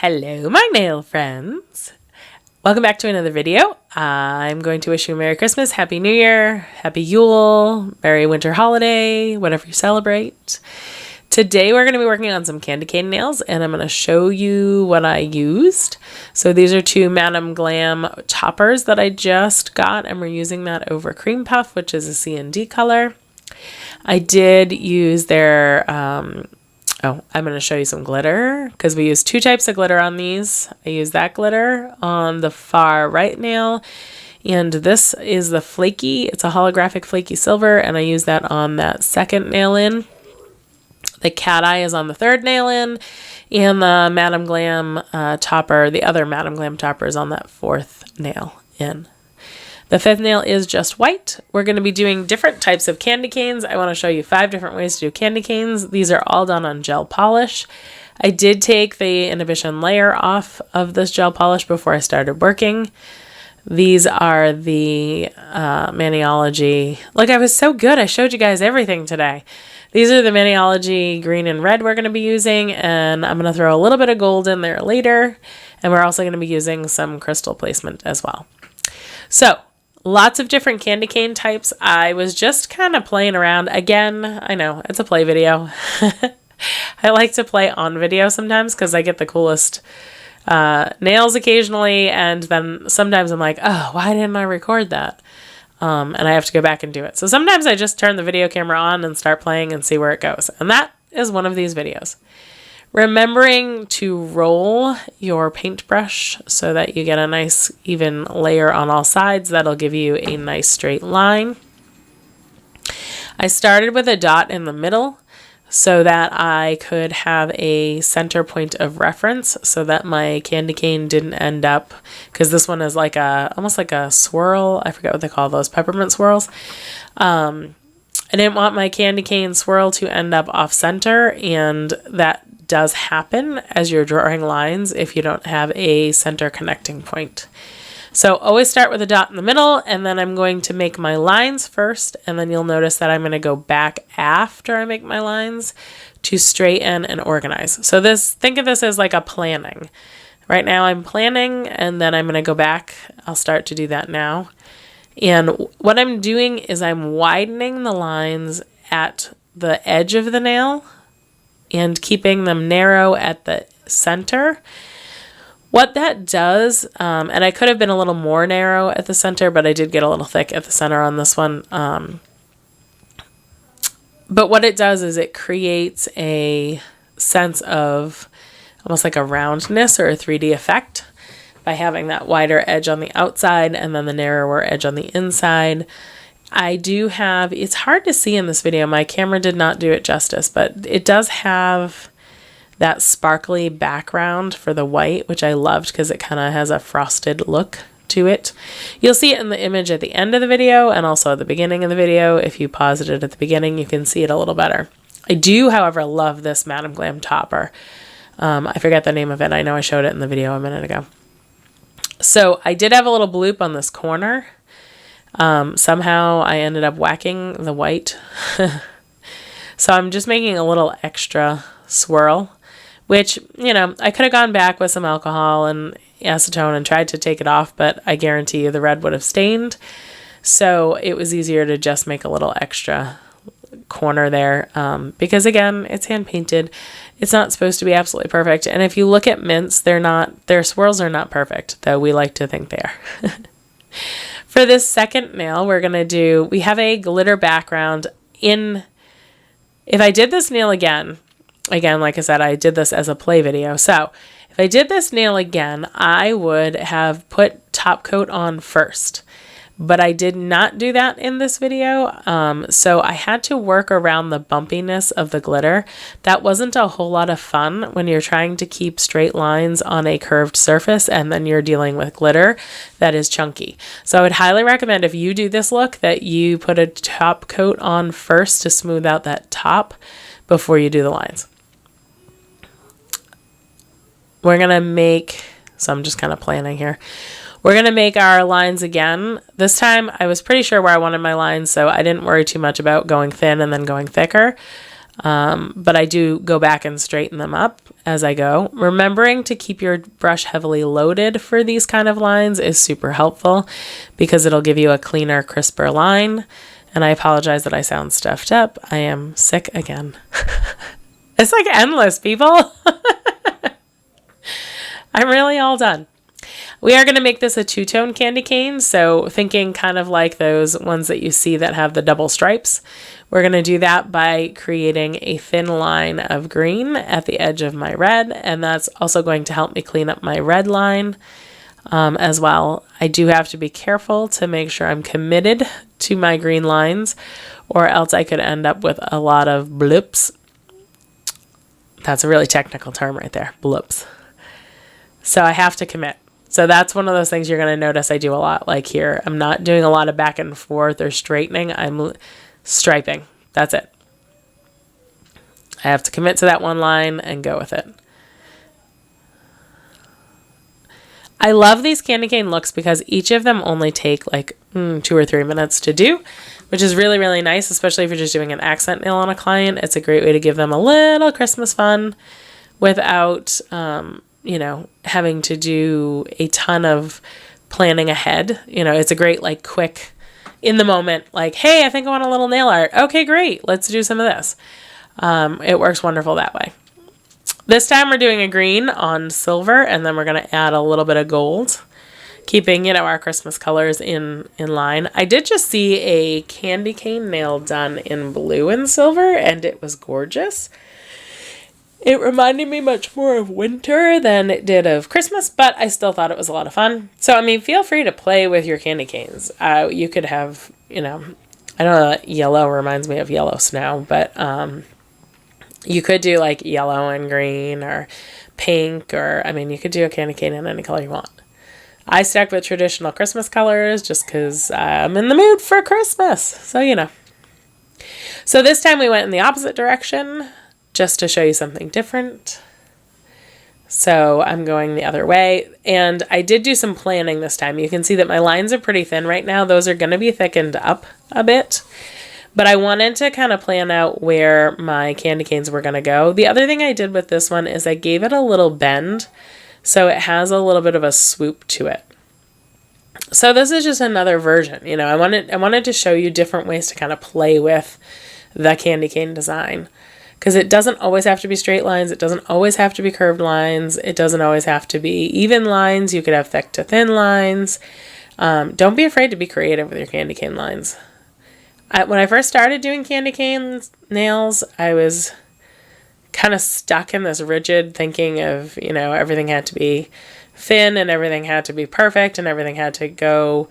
Hello, my nail friends. Welcome back to another video. I'm going to wish you a Merry Christmas, Happy New Year, Happy Yule, Merry Winter Holiday, whatever you celebrate. Today we're going to be working on some candy cane nails, and I'm going to show you what I used. So these are two Madam Glam toppers that I just got, and we're using that over Cream Puff, which is a C&D color. I did use their... I'm going to show you some glitter because we use two types of glitter on these. I use that glitter on the far right nail, and this is the flaky. It's a holographic flaky silver, and I use that on that second nail in. The cat eye is on the third nail in, and the Madam Glam topper, the other Madam Glam topper, is on that fourth nail in. The fifth nail is just white. We're going to be doing different types of candy canes. I want to show you 5 different ways to do candy canes. These are all done on gel polish. I did take the inhibition layer off of this gel polish before I started working. These are the Manilogy. Look, I was so good. I showed you guys everything today. These are the Manilogy green and red we're going to be using, and I'm going to throw a little bit of gold in there later. And we're also going to be using some crystal placement as well. So, lots of different candy cane types. I was just kind of playing around. Again, I know, it's a play video. I like to play on video sometimes because I get the coolest nails occasionally, and then sometimes I'm like, oh, why didn't I record that? And I have to go back and do it. So sometimes I just turn the video camera on and start playing and see where it goes. And that is one of these videos. Remembering to roll your paintbrush so that you get a nice even layer on all sides. That'll give you a nice straight line. I started with a dot in the middle so that I could have a center point of reference so that my candy cane didn't end up, because this one is like almost like a swirl. I forget what they call those, peppermint swirls. I didn't want my candy cane swirl to end up off center, and that does happen as you're drawing lines if you don't have a center connecting point. So always start with a dot in the middle, and then I'm going to make my lines first, and then you'll notice that I'm going to go back after I make my lines to straighten and organize. So think of this as like a planning. Right now I'm planning, and then I'm going to go back. I'll start to do that now. And what I'm doing is I'm widening the lines at the edge of the nail and keeping them narrow at the center. What that does, and I could have been a little more narrow at the center, but I did get a little thick at the center on this one. But what it does is it creates a sense of almost like a roundness or a 3D effect by having that wider edge on the outside and then the narrower edge on the inside. I do have, it's hard to see in this video, my camera did not do it justice, but it does have that sparkly background for the white, which I loved because it kind of has a frosted look to it. You'll see it in the image at the end of the video and also at the beginning of the video. If you paused it at the beginning, you can see it a little better. I do, however, love this Madam Glam topper. I forget the name of it. I know I showed it in the video a minute ago. So I did have a little bloop on this corner. Somehow I ended up whacking the white. So I'm just making a little extra swirl, which, you know, I could have gone back with some alcohol and acetone and tried to take it off, but I guarantee you the red would have stained. So it was easier to just make a little extra corner there, because again, it's hand painted. It's not supposed to be absolutely perfect. And if you look at mints, their swirls are not perfect, though we like to think they are. For this second nail, we have a glitter background in, if I did this nail again, like I said, I did this as a play video. So if I did this nail again, I would have put top coat on first, but I did not do that in this video. So I had to work around the bumpiness of the glitter. That wasn't a whole lot of fun when you're trying to keep straight lines on a curved surface and then you're dealing with glitter that is chunky. So I would highly recommend, if you do this look, that you put a top coat on first to smooth out that top before you do the lines. We're going to make, so I'm just kind of planning here. We're going to make our lines again. This time I was pretty sure where I wanted my lines, so I didn't worry too much about going thin and then going thicker. But I do go back and straighten them up as I go. Remembering to keep your brush heavily loaded for these kind of lines is super helpful because it'll give you a cleaner, crisper line. And I apologize that I sound stuffed up. I am sick again. It's like endless, people. I'm really all done. We are going to make this a two-tone candy cane, so thinking kind of like those ones that you see that have the double stripes. We're going to do that by creating a thin line of green at the edge of my red, and that's also going to help me clean up my red line as well. I do have to be careful to make sure I'm committed to my green lines, or else I could end up with a lot of bloops. That's a really technical term right there, bloops. So I have to commit. So that's one of those things you're going to notice I do a lot like here. I'm not doing a lot of back and forth or straightening. I'm striping. That's it. I have to commit to that one line and go with it. I love these candy cane looks because each of them only take like 2 or 3 minutes to do, which is really, really nice, especially if you're just doing an accent nail on a client. It's a great way to give them a little Christmas fun without having to do a ton of planning ahead. It's a great, like, quick, in the moment, like, hey, I think I want a little nail art. Okay, great. Let's do some of this. It works wonderful that way. This time we're doing a green on silver, and then we're going to add a little bit of gold, keeping, our Christmas colors in line. I did just see a candy cane nail done in blue and silver, and it was gorgeous. It reminded me much more of winter than it did of Christmas, but I still thought it was a lot of fun. So, feel free to play with your candy canes. You could have, I don't know, yellow reminds me of yellow snow, but you could do like yellow and green or pink, or, you could do a candy cane in any color you want. I stuck with traditional Christmas colors just because I'm in the mood for Christmas. So, So this time we went in the opposite direction, just to show you something different. So I'm going the other way, and I did do some planning this time. You can see that my lines are pretty thin right now. Those are going to be thickened up a bit, but I wanted to kind of plan out where my candy canes were going to go. The other thing I did with this one is I gave it a little bend, so it has a little bit of a swoop to it. So this is just another version. I wanted to show you different ways to kind of play with the candy cane design. Because it doesn't always have to be straight lines. It doesn't always have to be curved lines. It doesn't always have to be even lines. You could have thick to thin lines. Don't be afraid to be creative with your candy cane lines. When I first started doing candy cane nails, I was kind of stuck in this rigid thinking of, everything had to be thin and everything had to be perfect and everything had to go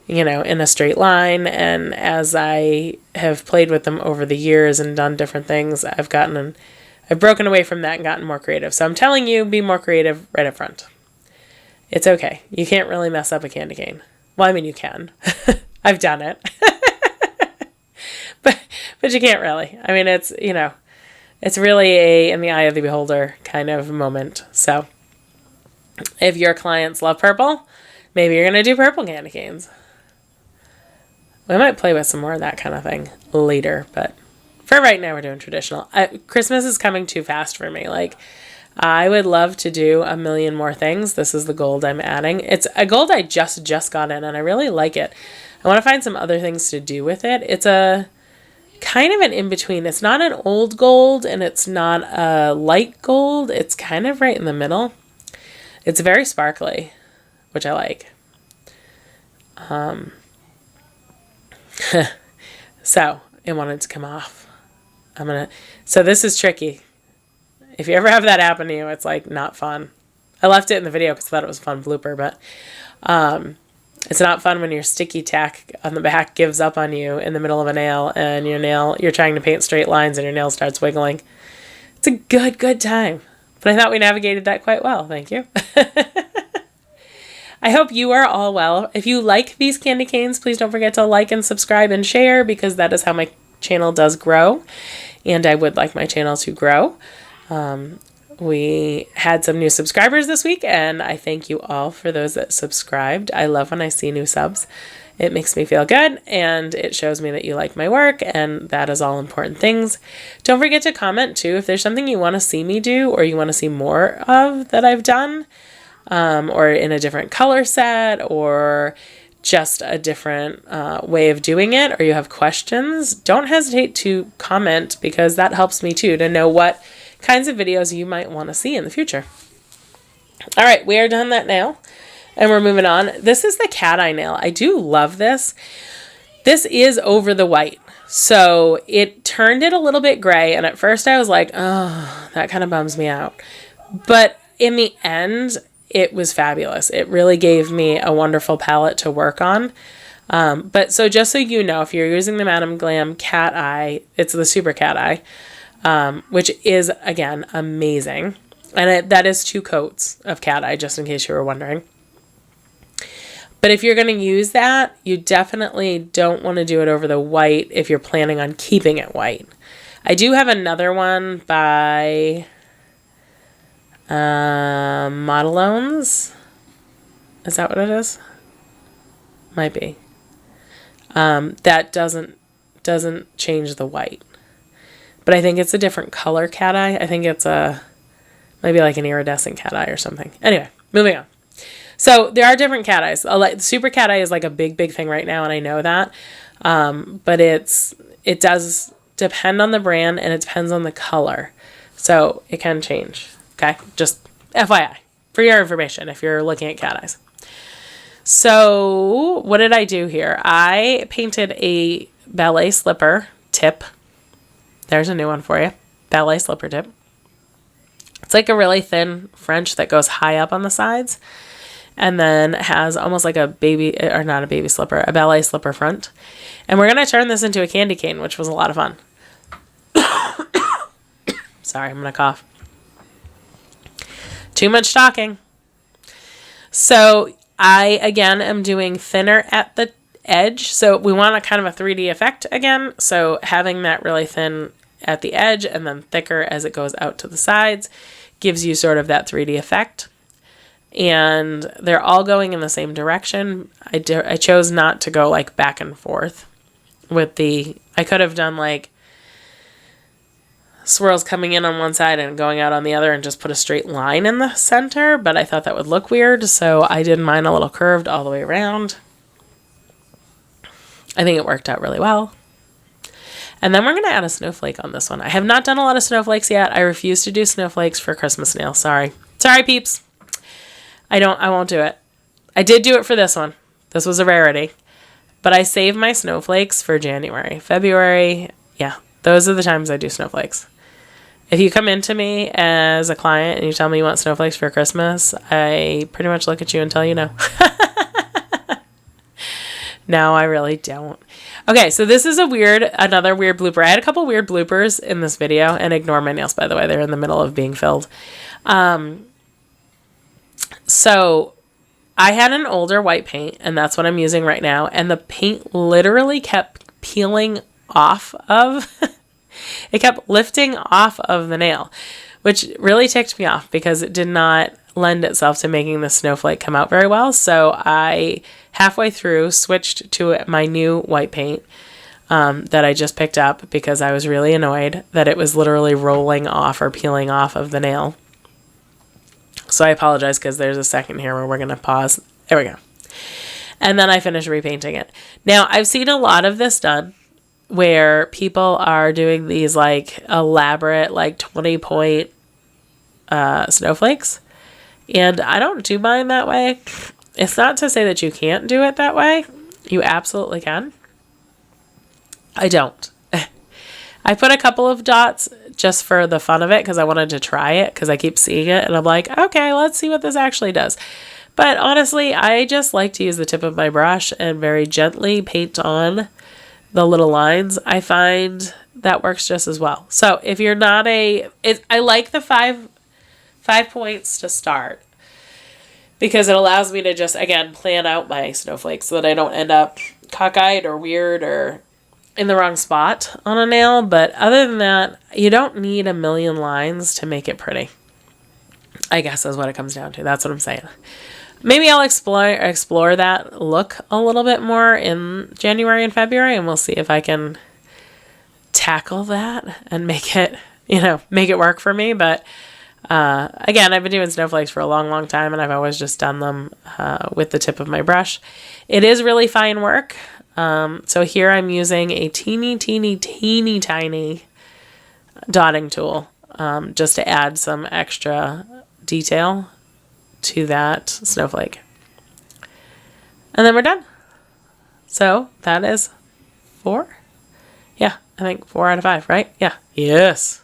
in a straight line. And as I have played with them over the years and done different things, I've broken away from that and gotten more creative. So I'm telling you, be more creative right up front. It's okay. You can't really mess up a candy cane. Well, you can. I've done it. but you can't really. It's, it's really a in the eye of the beholder kind of moment. So if your clients love purple, maybe you're going to do purple candy canes. We might play with some more of that kind of thing later, but for right now, we're doing traditional. Christmas is coming too fast for me. I would love to do a million more things. This is the gold I'm adding. It's a gold I just got in, and I really like it. I want to find some other things to do with it. It's a kind of an in-between. It's not an old gold, and it's not a light gold. It's kind of right in the middle. It's very sparkly, which I like. So it wanted to come off. So this is tricky. If you ever have that happen to you, it's not fun. I left it in the video because I thought it was a fun blooper, but it's not fun when your sticky tack on the back gives up on you in the middle of a nail and you're trying to paint straight lines and your nail starts wiggling. It's a good time. But I thought we navigated that quite well. Thank you. I hope you are all well. If you like these candy canes, please don't forget to like and subscribe and share, because that is how my channel does grow, and I would like my channel to grow. We had some new subscribers this week, and I thank you all for those that subscribed. I love when I see new subs, It makes me feel good, and it shows me that you like my work, and that is all important things. Don't forget to comment too if there's something you want to see me do or you want to see more of that I've done, or in a different color set, or just a different way of doing it, or you have questions. Don't hesitate to comment, because that helps me too to know what kinds of videos you might want to see in the future. All right, we are done that nail. And we're moving on. This is the cat eye nail. I do love this. This is over the white. So it turned it a little bit gray. And at first I was like, oh, that kind of bums me out. But in the end, it was fabulous. It really gave me a wonderful palette to work on. But so just so you know, if you're using the Madam Glam cat eye, it's the Super Cat Eye, which is, again, amazing. And that is 2 coats of cat eye, just in case you were wondering. But if you're going to use that, you definitely don't want to do it over the white if you're planning on keeping it white. I do have another one by Modelones. Is that what it is? Might be. That doesn't change the white. But I think it's a different color cat eye. I think it's maybe like an iridescent cat eye or something. Anyway, moving on. So there are different cat eyes. The Super Cat Eye is like a big thing right now, and I know that. But it does depend on the brand, and it depends on the color. So it can change. Okay? Just FYI, for your information, if you're looking at cat eyes. So what did I do here? I painted a ballet slipper tip. There's a new one for you. Ballet slipper tip. It's like a really thin French that goes high up on the sides. And then has almost like a baby, or not a baby slipper, a ballet slipper front. And we're going to turn this into a candy cane, which was a lot of fun. Sorry, I'm going to cough. Too much talking. So I, again, am doing thinner at the edge. So we want a kind of a 3D effect again. So having that really thin at the edge and then thicker as it goes out to the sides gives you sort of that 3D effect. And they're all going in the same direction. I chose not to go like back and forth with I could have done like swirls coming in on one side and going out on the other and just put a straight line in the center, but I thought that would look weird, so I did mine a little curved all the way around. I think it worked out really well. And then we're going to add a snowflake on this one. I have not done a lot of snowflakes yet. I refuse to do snowflakes for Christmas nails. Sorry, peeps. I won't do it. I did do it for this one. This was a rarity. But I save my snowflakes for January. February, yeah, those are the times I do snowflakes. If you come into me as a client and you tell me you want snowflakes for Christmas, I pretty much look at you and tell you no. No, I really don't. Okay, so this is another weird blooper. I had a couple weird bloopers in this video, and ignore my nails, by the way. They're in the middle of being filled. So I had an older white paint, and that's what I'm using right now. And the paint literally kept peeling off of, it kept lifting off of the nail, which really ticked me off because it did not lend itself to making the snowflake come out very well. So I, halfway through, switched to my new white paint that I just picked up because I was really annoyed that it was literally rolling off or peeling off of the nail. So I apologize because there's a second here where we're going to pause. There we go. And then I finished repainting it. Now, I've seen a lot of this done where people are doing these like elaborate, like 20-point snowflakes. And I don't do mine that way. It's not to say that you can't do it that way. You absolutely can. I don't. I put a couple of dots just for the fun of it because I wanted to try it because I keep seeing it and I'm like, okay, let's see what this actually does. But honestly, I just like to use the tip of my brush and very gently paint on the little lines. I find that works just as well. So if you're not I like the five points to start because it allows me to just, again, plan out my snowflakes so that I don't end up cockeyed or weird or in the wrong spot on a nail. But other than that, you don't need a million lines to make it pretty, I guess is what it comes down to. That's what I'm saying. Maybe I'll explore that look a little bit more in January and February, and we'll see if I can tackle that and make it, make it work for me. But again, I've been doing snowflakes for a long, long time, and I've always just done them with the tip of my brush. It is really fine work. So here I'm using a teeny, teeny, teeny, tiny dotting tool just to add some extra detail to that snowflake. And then we're done. So that is 4. Yeah, I think 4 out of 5, right? Yeah. Yes.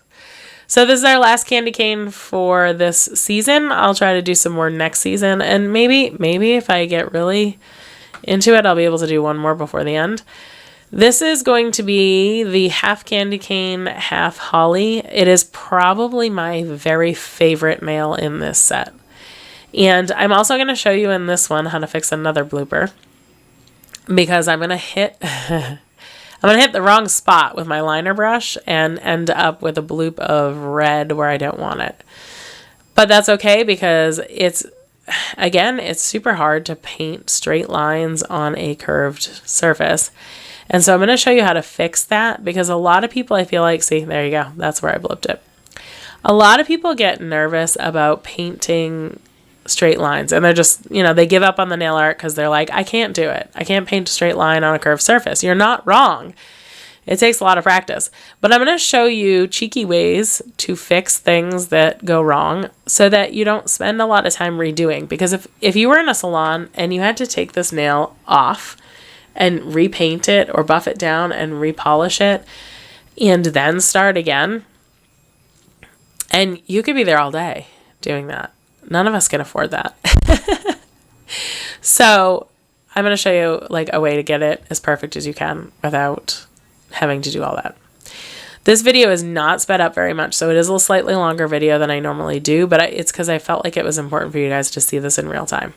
So this is our last candy cane for this season. I'll try to do some more next season. And maybe if I get really into it, I'll be able to do one more before the end. This is going to be the half candy cane, half holly. It is probably my very favorite nail in this set. And I'm also going to show you in this one how to fix another blooper, because I'm going to hit the wrong spot with my liner brush and end up with a bloop of red where I don't want it. But that's okay, because it's super hard to paint straight lines on a curved surface. And so I'm going to show you how to fix that, because a lot of people, I feel like, see, there you go. That's where I blooped it. A lot of people get nervous about painting straight lines, and they're just, they give up on the nail art because they're like, I can't do it. I can't paint a straight line on a curved surface. You're not wrong. It takes a lot of practice. But I'm going to show you cheeky ways to fix things that go wrong so that you don't spend a lot of time redoing. Because if you were in a salon and you had to take this nail off and repaint it or buff it down and repolish it and then start again, and you could be there all day doing that. None of us can afford that. So I'm going to show you like a way to get it as perfect as you can without having to do all that. This video is not sped up very much, so it is a slightly longer video than I normally do, but it's because I felt like it was important for you guys to see this in real time.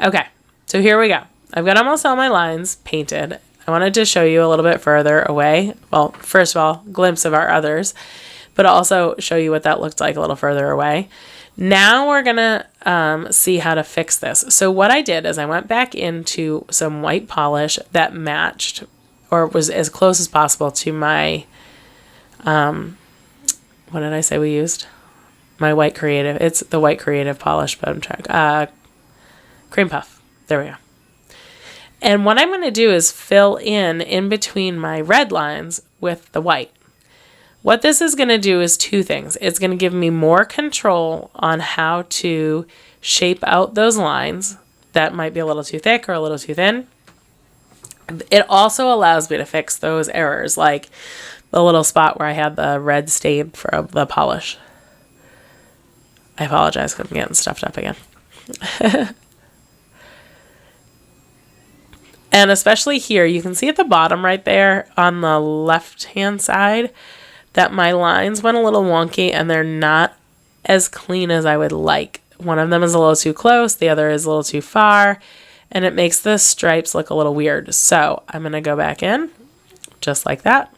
Okay, so here we go. I've got almost all my lines painted. I wanted to show you a little bit further away. Well, first of all, glimpse of our others, but also show you what that looked like a little further away. Now we're going to see how to fix this. So what I did is I went back into some white polish that matched or was as close as possible to my, what did I say we used? My white creative. It's the white creative polish, but I'm trying, cream puff. There we go. And what I'm going to do is fill in between my red lines with the white. What this is going to do is 2 things. It's going to give me more control on how to shape out those lines that might be a little too thick or a little too thin. It also allows me to fix those errors, like the little spot where I had the red stain from the polish. I apologize because I'm getting stuffed up again. And especially here, you can see at the bottom right there on the left-hand side that my lines went a little wonky and they're not as clean as I would like. One of them is a little too close, the other is a little too far, and it makes the stripes look a little weird. So I'm going to go back in just like that,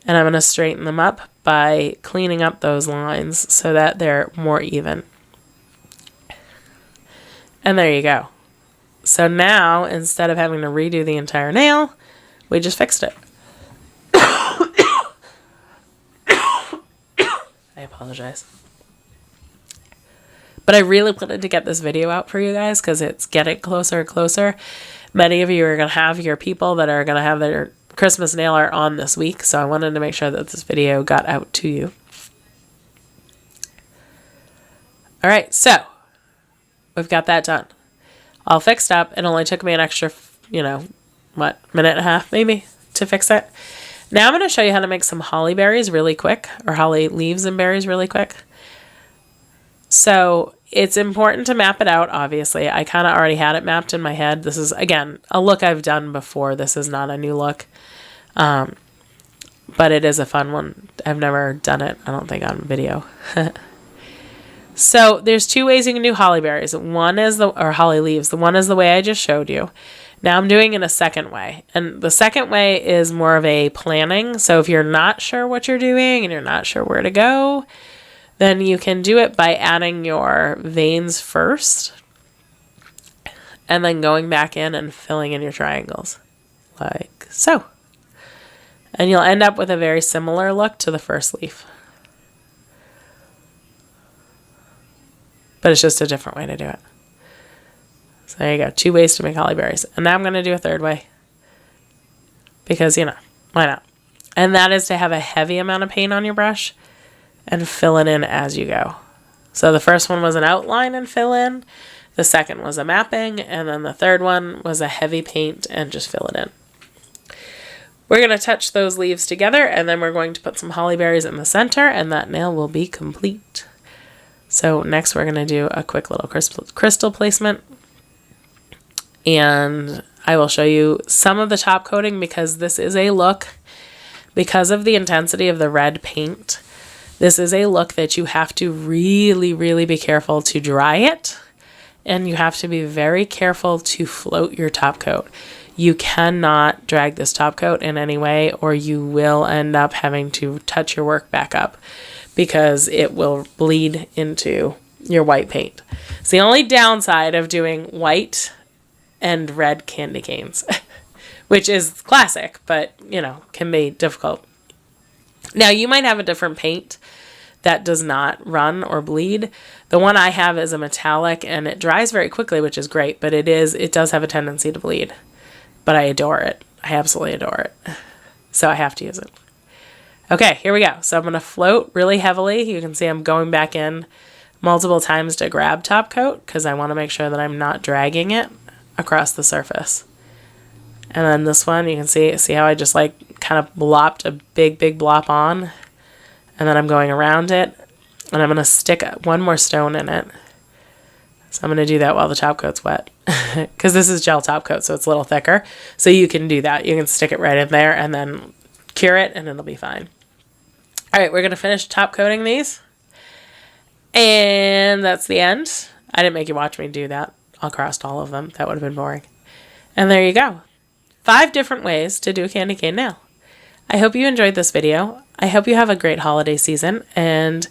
and I'm going to straighten them up by cleaning up those lines so that they're more even. And there you go. So now, instead of having to redo the entire nail, we just fixed it. I apologize. But I really wanted to get this video out for you guys because it's getting closer and closer. Many of you are going to have your people that are going to have their Christmas nail art on this week, so I wanted to make sure that this video got out to you. All right, so we've got that done. All fixed up. It only took me an extra, minute and a half maybe to fix it. Now I'm going to show you how to make some holly berries really quick, or holly leaves and berries really quick. So it's important to map it out, obviously. I kind of already had it mapped in my head. This is, again, a look I've done before. This is not a new look. But it is a fun one. I've never done it, I don't think, on video. So there's 2 ways you can do holly berries. One is or holly leaves. The one is the way I just showed you. Now I'm doing it a second way. And the second way is more of a planning. So if you're not sure what you're doing and you're not sure where to go, then you can do it by adding your veins first. and then going back in and filling in your triangles like so. And you'll end up with a very similar look to the first leaf. But it's just a different way to do it. So there you go. 2 ways to make holly berries. And now I'm going to do a third way. Because, you know, why not? And that is to have a heavy amount of paint on your brush and fill it in as you go. So the first one was an outline and fill in. The second was a mapping. And then the third one was a heavy paint and just fill it in. We're going to touch those leaves together, and then we're going to put some holly berries in the center, and that nail will be complete. So next we're going to do a quick little crystal placement. And I will show you some of the top coating because this is a look, because of the intensity of the red paint, this is a look that you have to really, really be careful to dry it. And you have to be very careful to float your top coat. You cannot drag this top coat in any way, or you will end up having to touch your work back up because it will bleed into your white paint. It's the only downside of doing white and red candy canes, which is classic, but, you know, can be difficult. Now, you might have a different paint that does not run or bleed. The one I have is a metallic, and it dries very quickly, which is great, but it does have a tendency to bleed. But I adore it. I absolutely adore it. So I have to use it. Okay, here we go. So I'm going to float really heavily. You can see I'm going back in multiple times to grab top coat because I want to make sure that I'm not dragging it across the surface. And then this one, you can see how I just like kind of blopped a big blop on. And then I'm going around it. And I'm going to stick one more stone in it. So I'm going to do that while the top coat's wet. Because this is gel top coat, so it's a little thicker. So you can do that. You can stick it right in there and then cure it, and it'll be fine. All right, we're going to finish top coating these. And that's the end. I didn't make you watch me do that across all of them. That would have been boring. And there you go. 5 different ways to do a candy cane nail. I hope you enjoyed this video. I hope you have a great holiday season, and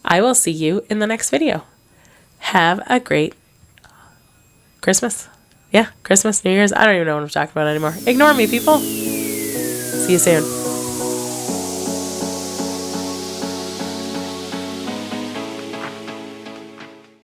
I will see you in the next video. Have a great Christmas. Yeah, Christmas, New Year's. I don't even know what I'm talking about anymore. Ignore me, people. See you soon.